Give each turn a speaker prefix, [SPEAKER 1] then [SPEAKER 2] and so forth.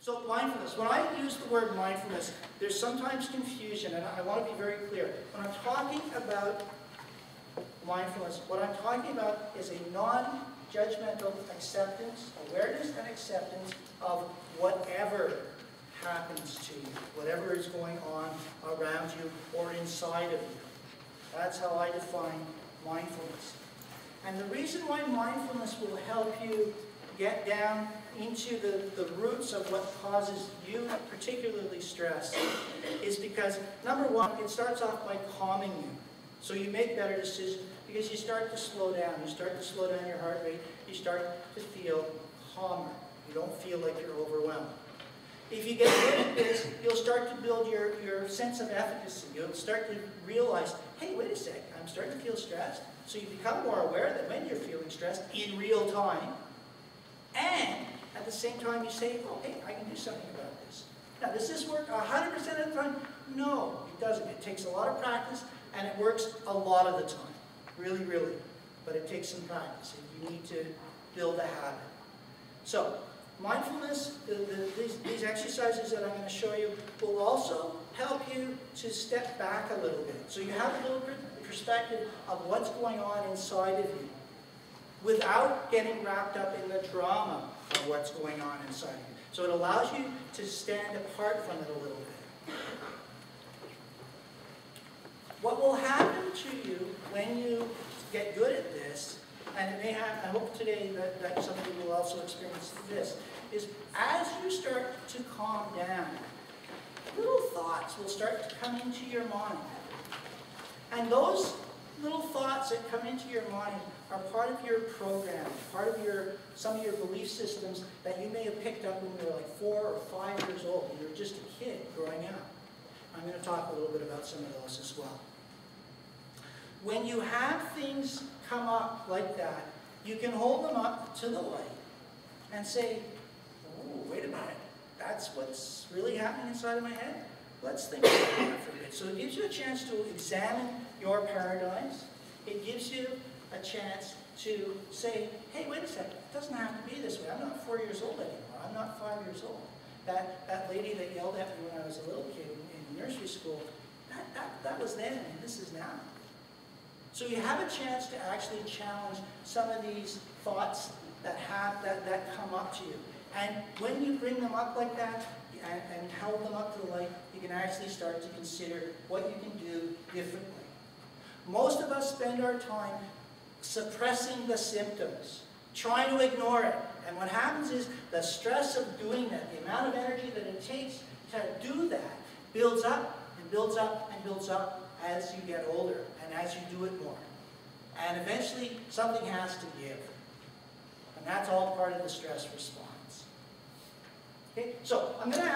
[SPEAKER 1] So mindfulness, when I use the word mindfulness, there's sometimes confusion, and I want to be very clear. When I'm talking about mindfulness, what I'm talking about is a non-judgmental acceptance, awareness and acceptance of whatever happens to you, whatever is going on around you or inside of you. That's how I define mindfulness. And the reason why mindfulness will help you get down into the roots of what causes you particularly stress is because, number one, it starts off by calming you. So you make better decisions because you start to slow down. You start to slow down your heart rate. You start to feel calmer. You don't feel like you're overwhelmed. If you get good at this, you'll start to build your sense of efficacy. You'll start to realize, hey, wait a sec, I'm starting to feel stressed. So you become more aware that when you're feeling stressed in real time, and at the same time you say, oh, hey, I can do something about this. Now, does this work 100% of the time? No, it doesn't. It takes a lot of practice, and it works a lot of the time. Really, really. But it takes some practice, and you need to build a habit. So, mindfulness, these exercises that I'm going to show you will also help you to step back a little bit. So you have a little bit of perspective of what's going on inside of you without getting wrapped up in the drama of what's going on inside of you. So it allows you to stand apart from it a little bit. What will happen to you when you get good at this, and it may have, I hope today that some of you will also experience this, is as you start to calm down, little thoughts will start to come into your mind. And those little thoughts that come into your mind are part of your program, part of some of your belief systems that you may have picked up when you were like 4 or 5 years old, when you were just a kid growing up. I'm going to talk a little bit about some of those as well. When you have things come up like that, you can hold them up to the light and say, oh, wait a minute, that's what's really happening inside of my head? Let's think about that for a bit. So it gives you a chance to examine your paradigms. It gives you a chance to say, hey, wait a second, it doesn't have to be this way. I'm not 4 years old anymore. I'm not 5 years old. That lady that yelled at me when I was a little kid in nursery school, that was then, and this is now. So you have a chance to actually challenge some of these thoughts that come up to you. And when you bring them up like that, and hold them up to the light, you can actually start to consider what you can do differently. Most of us spend our time suppressing the symptoms, trying to ignore it. And what happens is the stress of doing that, the amount of energy that it takes to do that, builds up and builds up and builds up as you get older and as you do it more. And eventually, something has to give. And that's all part of the stress response. Okay, so I'm going to